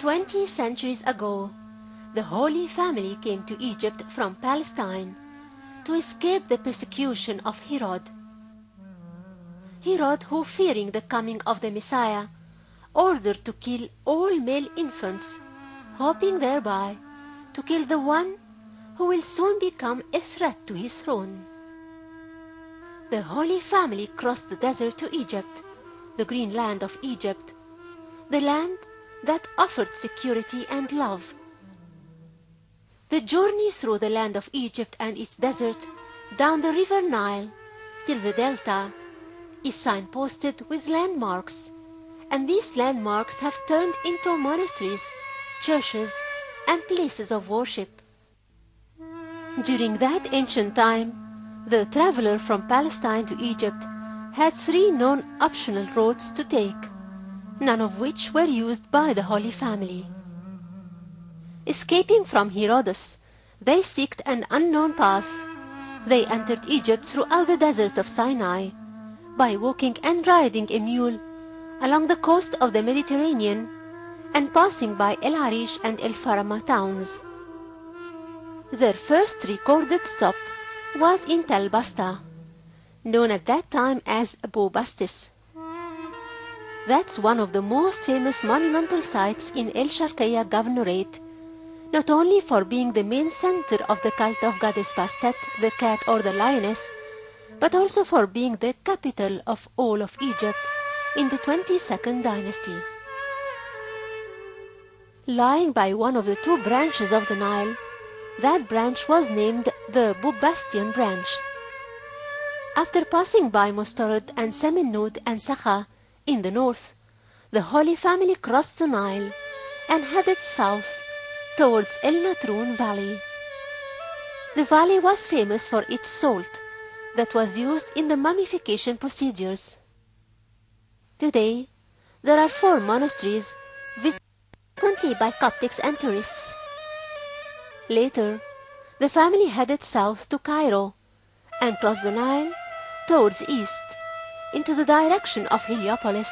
20 centuries ago, the Holy Family came to Egypt from Palestine to escape the persecution of Herod. Herod, who, fearing the coming of the Messiah, ordered to kill all male infants, hoping thereby to kill the one who will soon become a threat to his throne. The Holy Family crossed the desert to Egypt, the green land of Egypt, the land that offered security and love. The journey through the land of Egypt and its desert, down the river Nile till the delta, is signposted with landmarks, and these landmarks have turned into monasteries, churches, and places of worship. During that ancient time, the traveler from Palestine to Egypt had 3 known optional roads to take, none of which were used by the Holy Family. Escaping from Herodes, they sought an unknown path. They entered Egypt throughout the desert of Sinai, by walking and riding a mule along the coast of the Mediterranean and passing by El Arish and El Farama towns. Their first recorded stop was in Tel Basta, known at that time as Bubastis. That's one of the most famous monumental sites in El Sharqiya Governorate, not only for being the main center of the cult of goddess Bastet, the cat or the lioness, but also for being the capital of all of Egypt in the 22nd dynasty. Lying by one of the 2 branches of the Nile, that branch was named the Bubastian branch. After passing by Mustarad and Seminut and Sakha in the north, the Holy Family crossed the Nile and headed south towards El Natrun Valley. The valley was famous for its salt that was used in the mummification procedures. Today, there are 4 monasteries visited frequently by Coptics and tourists. Later, the family headed south to Cairo and crossed the Nile towards east into the direction of Heliopolis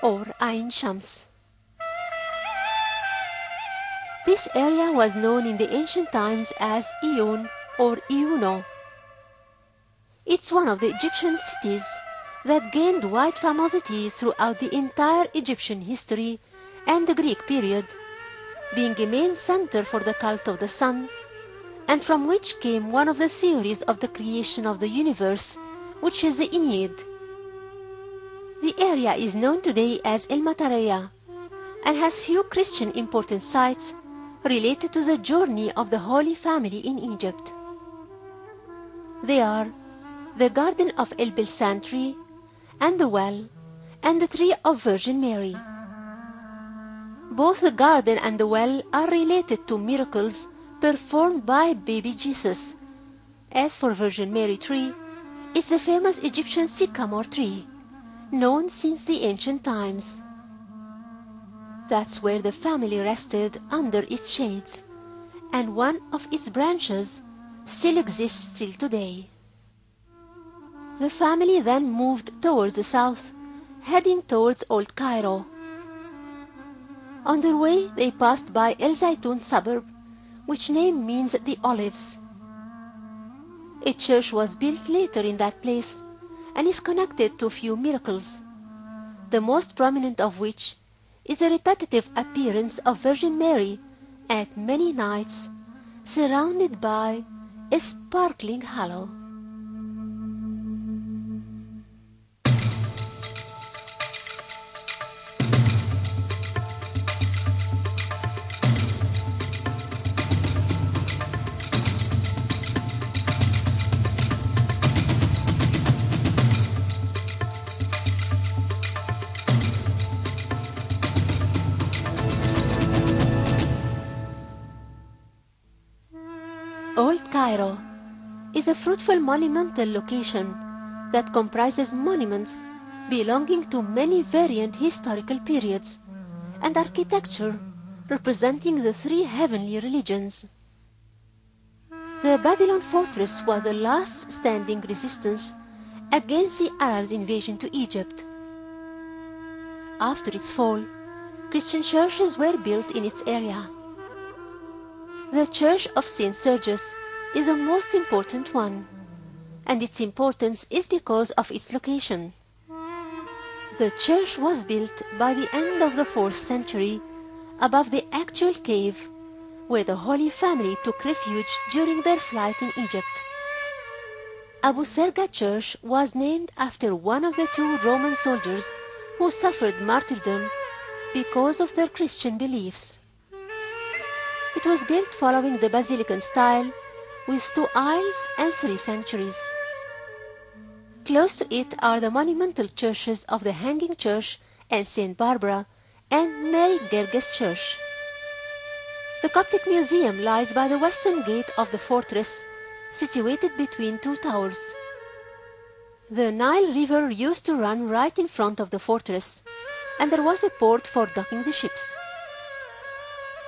or Ain Shams. This area was known in the ancient times as Iyun or Iuno. It's one of the Egyptian cities that gained wide famosity throughout the entire Egyptian history and the Greek period, being a main center for the cult of the sun, and from which came one of the theories of the creation of the universe, which is the Ennead. The area is known today as El Mataraya and has few Christian important sites related to the journey of the Holy Family in Egypt. They are the Garden of El Bilsan tree, and the well, and the tree of Virgin Mary. Both the garden and the well are related to miracles performed by baby Jesus. As for Virgin Mary tree, it's the famous Egyptian sycamore tree, known since the ancient times. That's where the family rested under its shades, and one of its branches still exists till today. The family then moved towards the south, heading towards Old Cairo. On their way, they passed by El Zaytun suburb, which name means the olives. A church was built later in that place and is connected to a few miracles, the most prominent of which is the repetitive appearance of Virgin Mary at many nights, surrounded by a sparkling halo. Old Cairo is a fruitful monumental location that comprises monuments belonging to many variant historical periods and architecture representing the 3 heavenly religions. The Babylon fortress was the last standing resistance against the Arabs' invasion to Egypt. After its fall, Christian churches were built in its area. The Church of St. Sergius is the most important one, and its importance is because of its location. The church was built by the end of the 4th century above the actual cave where the Holy Family took refuge during their flight in Egypt. Abu Serga Church was named after one of the 2 Roman soldiers who suffered martyrdom because of their Christian beliefs. It was built following the Basilican style with 2 aisles and 3 sanctuaries. Close to it are the monumental churches of the Hanging Church and St. Barbara and Mary Gerges Church. The Coptic Museum lies by the western gate of the fortress, situated between 2 towers. The Nile River used to run right in front of the fortress, and there was a port for docking the ships.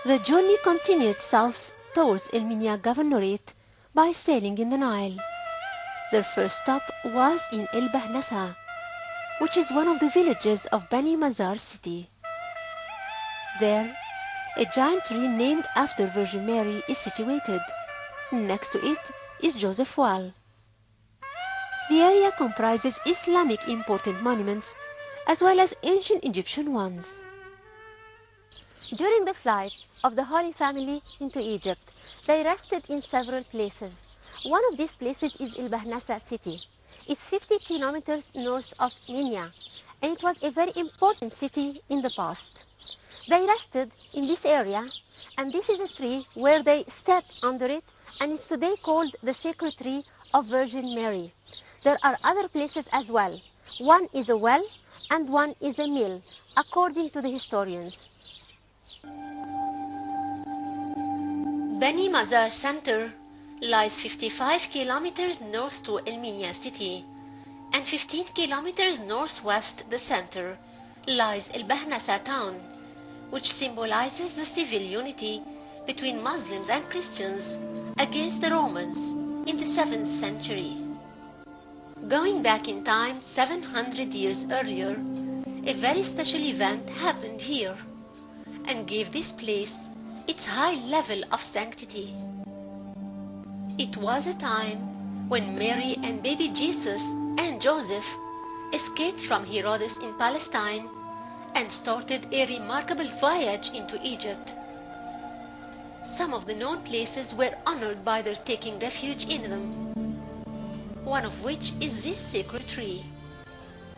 The journey continued south towards El Minya Governorate by sailing in the Nile. Their first stop was in El Bahnasa, which is one of the villages of Bani Mazar city. There, a giant tree named after Virgin Mary is situated. Next to it is Joseph Wall. The area comprises Islamic important monuments as well as ancient Egyptian ones. During the flight of the Holy Family into Egypt, they rested in several places. One of these places is El Bahnasa city. It's 50 kilometers north of Minya, and it was a very important city in the past. They rested in this area, and this is a tree where they stepped under it, and it's today called the Sacred Tree of Virgin Mary. There are other places as well. One is a well, and one is a mill, according to the historians. Bani Mazar Center lies 55 kilometers north to El Minya city, and 15 kilometers northwest the center lies El Bahnasa town, which symbolizes the civil unity between Muslims and Christians against the Romans in the 7th century. Going back in time 700 years earlier, a very special event happened here and gave this place its high level of sanctity. It was a time when Mary and baby Jesus and Joseph escaped from Herodes in Palestine and started a remarkable voyage into Egypt. Some of the known places were honored by their taking refuge in them, one of which is this sacred tree.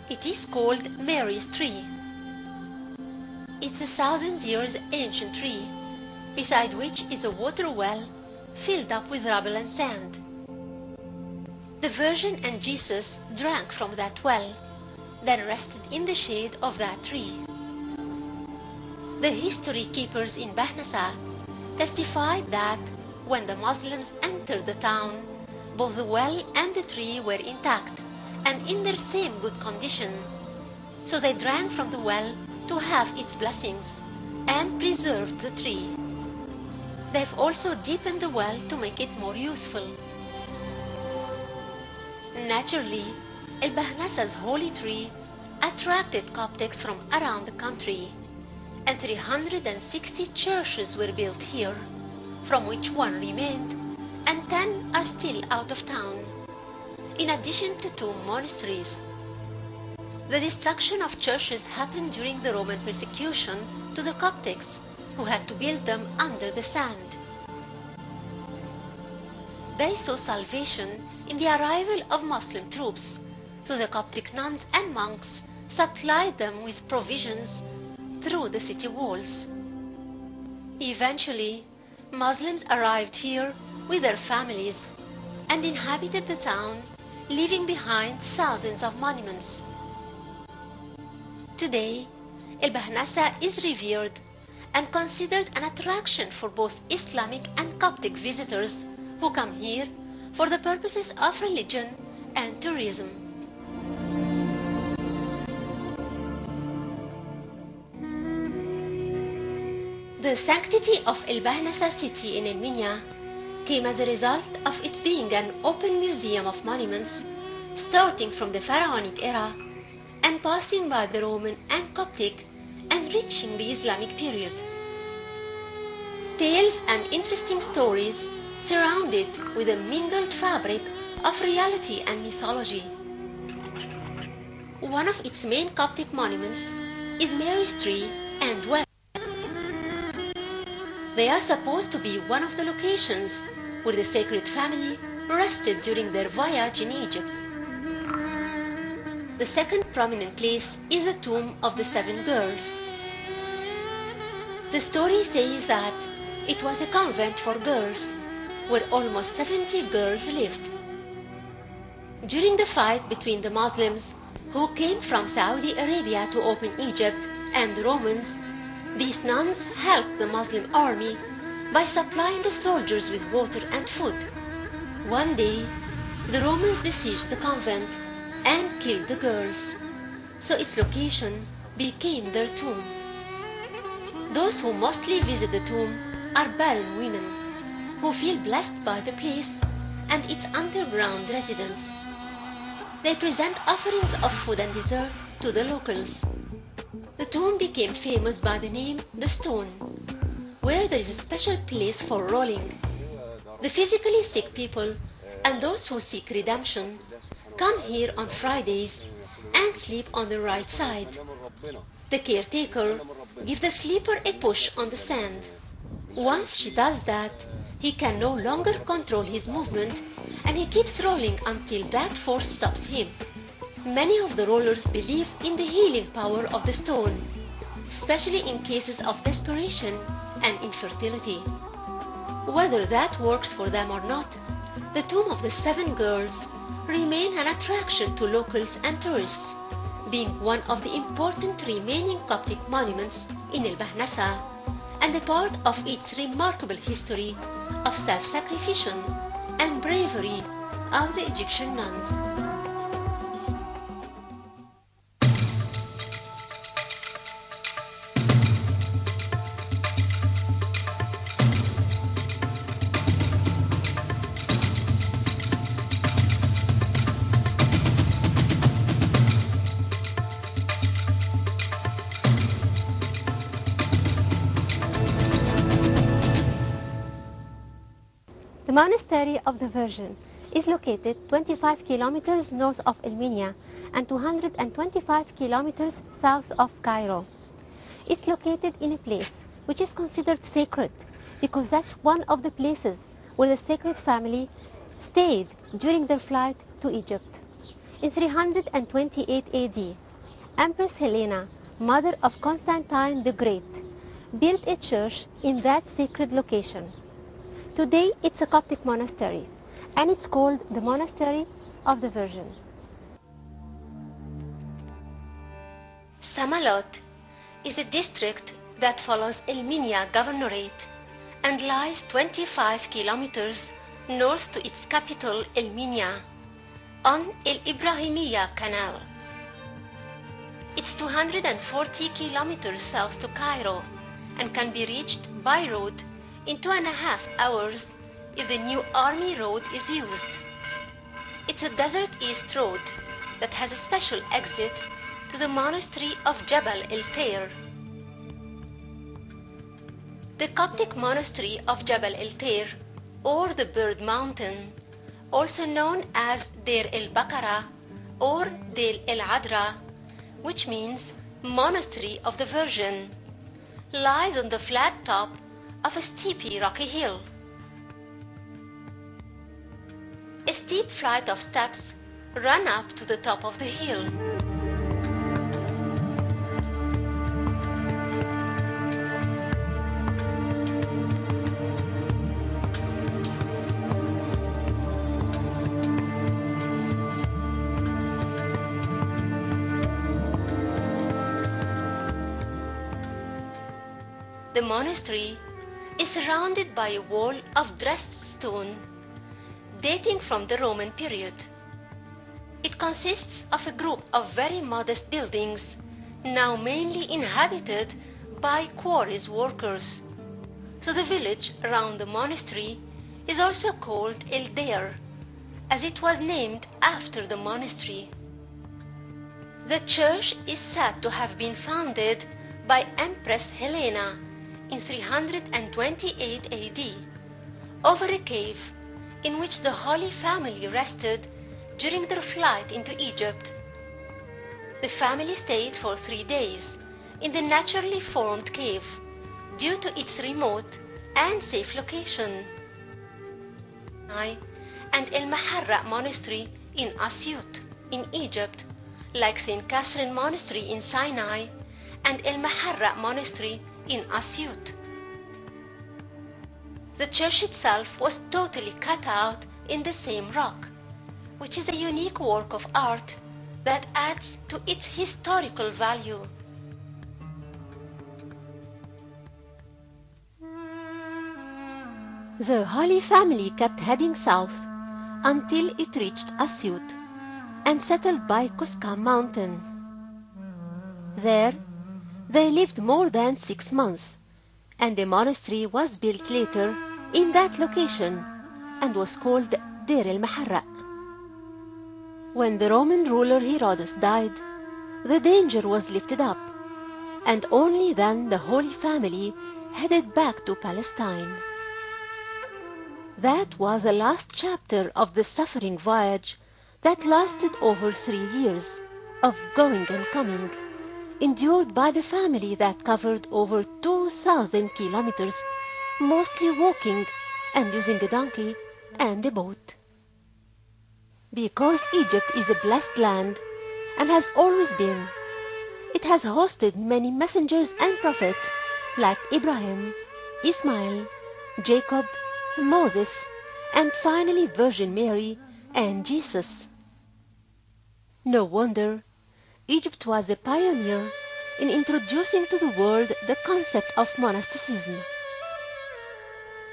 It is called Mary's tree. It's a 1,000 years ancient tree, beside which is a water well filled up with rubble and sand. The Virgin and Jesus drank from that well, then rested in the shade of that tree. The history keepers in Bahnasa testified that when the Muslims entered the town, both the well and the tree were intact and in their same good condition, so they drank from the well to have its blessings and preserved the tree. They've also deepened the well to make it more useful. Naturally, El Bahnasa's holy tree attracted Coptics from around the country, and 360 churches were built here, from which 1 remained, and 10 are still out of town, in addition to 2 monasteries. The destruction of churches happened during the Roman persecution to the Coptics, who had to build them under the sand. They saw salvation in the arrival of Muslim troops, so the Coptic nuns and monks supplied them with provisions through the city walls. Eventually, Muslims arrived here with their families and inhabited the town, leaving behind thousands of monuments. Today, El Bahnasa is revered and considered an attraction for both Islamic and Coptic visitors who come here for the purposes of religion and tourism. The sanctity of El Bahnasa city in El Minya came as a result of its being an open museum of monuments starting from the pharaonic era and passing by the Roman and Coptic enriching the Islamic period. Tales and interesting stories surround it with a mingled fabric of reality and mythology. One of its main Coptic monuments is Mary's Tree and Well. They are supposed to be one of the locations where the sacred family rested during their voyage in Egypt. The second prominent place is the tomb of the 7 girls. The story says that it was a convent for girls where almost 70 girls lived. During the fight between the Muslims who came from Saudi Arabia to open Egypt and the Romans, these nuns helped the Muslim army by supplying the soldiers with water and food. One day, the Romans besieged the convent and killed the girls, so its location became their tomb. Those who mostly visit the tomb are barren women who feel blessed by the place and its underground residents. They present offerings of food and dessert to the locals. The tomb became famous by the name The Stone, where there is a special place for rolling. The physically sick people and those who seek redemption come here on Fridays and sleep on the right side. The caretaker gives the sleeper a push on the sand. Once she does that, he can no longer control his movement and he keeps rolling until that force stops him. Many of the rollers believe in the healing power of the stone, especially in cases of desperation and infertility. Whether that works for them or not, the tomb of the 7 girls remain an attraction to locals and tourists, being one of the important remaining Coptic monuments in El Bahnasa and a part of its remarkable history of self-sacrifice and bravery of the Egyptian nuns. The Monastery of the Virgin is located 25 kilometers north of Elminia and 225 kilometers south of Cairo. It's located in a place which is considered sacred because that's one of the places where the sacred family stayed during their flight to Egypt. In 328 AD, Empress Helena, mother of Constantine the Great, built a church in that sacred location. Today it's a Coptic monastery and it's called the Monastery of the Virgin. Samalot is a district that follows Elminia Governorate and lies 25 kilometers north to its capital Elminia on El Ibrahimiya Canal. It's 240 kilometers south to Cairo and can be reached by road in 2.5 hours if the new army road is used. It's a desert east road that has a special exit to the monastery of Jabal el-Tair. The Coptic monastery of Jabal el-Tair, or the Bird Mountain, also known as Deir el-Bakara or Deir el-Adra, which means Monastery of the Virgin, lies on the flat top of a steepy rocky hill. A steep flight of steps run up to the top of the hill. The monastery is surrounded by a wall of dressed stone dating from the Roman period. It consists of a group of very modest buildings, now mainly inhabited by quarries workers. So the village around the monastery is also called El Deir, as it was named after the monastery. The church is said to have been founded by Empress Helena in 328 AD over a cave in which the Holy Family rested during their flight into Egypt. The family stayed for 3 days in the naturally formed cave due to its remote and safe location. And El Maharra Monastery in Asyut in Egypt, like St. Catherine Monastery in Sinai and El Maharra Monastery in Asyut. The church itself was totally cut out in the same rock, which is a unique work of art that adds to its historical value. The Holy Family kept heading south until it reached Asyut and settled by Kuska Mountain. There, they lived more than 6 months, and a monastery was built later in that location and was called Deir el-Maharra. When the Roman ruler Herodes died, the danger was lifted up, and only then the Holy Family headed back to Palestine. That was the last chapter of the suffering voyage that lasted over 3 years of going and coming, endured by the family that covered over 2,000 kilometers, mostly walking and using a donkey and a boat. Because Egypt is a blessed land and has always been, it has hosted many messengers and prophets like Abraham, Ismail, Jacob, Moses, and finally Virgin Mary and Jesus. No wonder Egypt was a pioneer in introducing to the world the concept of monasticism.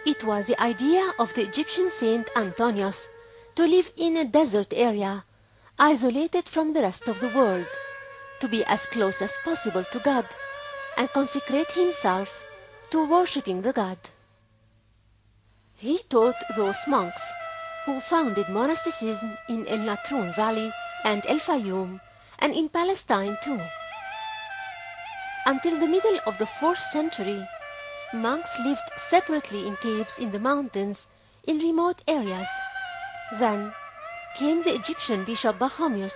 It was the idea of the Egyptian saint Antonius to live in a desert area, isolated from the rest of the world, to be as close as possible to God, and consecrate himself to worshipping the God. He taught those monks who founded monasticism in El Natrun Valley and El Fayoum, and in Palestine too. Until the middle of the 4th century, monks lived separately in caves in the mountains in remote areas. Then came the Egyptian bishop Pachomius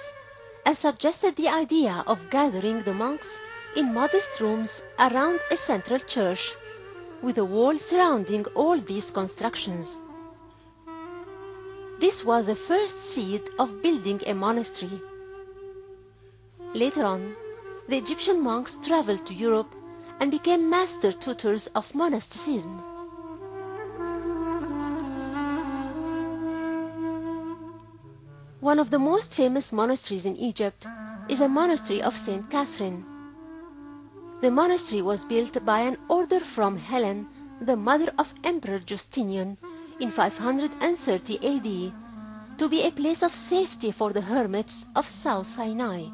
and suggested the idea of gathering the monks in modest rooms around a central church, with a wall surrounding all these constructions. This was the first seed of building a monastery. Later on, the Egyptian monks traveled to Europe and became master tutors of monasticism. One of the most famous monasteries in Egypt is a monastery of St. Catherine. The monastery was built by an order from Helen, the mother of Emperor Justinian, in 530 AD, to be a place of safety for the hermits of South Sinai.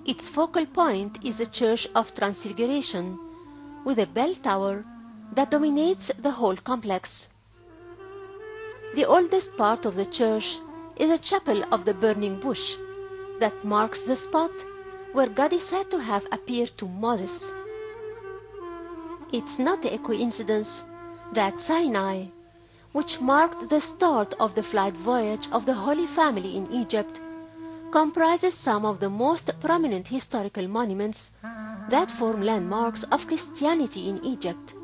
Its focal point is the Church of Transfiguration, with a bell tower that dominates the whole complex. The oldest part of the church is the Chapel of the Burning Bush, that marks the spot where God is said to have appeared to Moses. It's not a coincidence that Sinai, which marked the start of the flight voyage of the Holy Family in Egypt, comprises some of the most prominent historical monuments that form landmarks of Christianity in Egypt.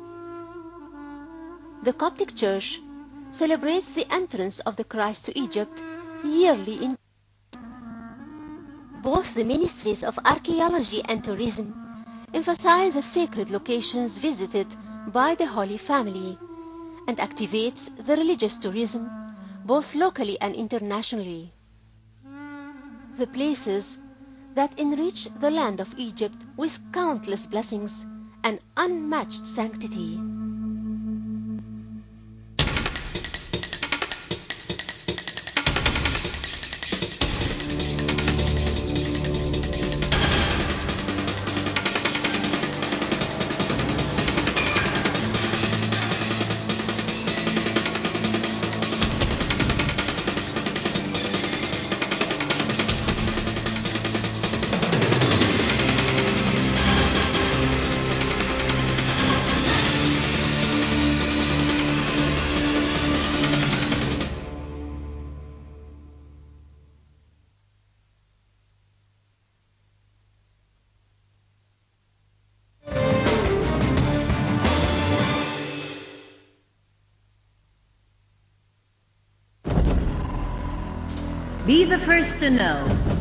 The Coptic Church celebrates the entrance of the Christ to Egypt yearly in both the ministries of archaeology and tourism emphasize the sacred locations visited by the Holy Family and activates the religious tourism both locally and internationally. The places that enrich the land of Egypt with countless blessings and unmatched sanctity. Be the first to know.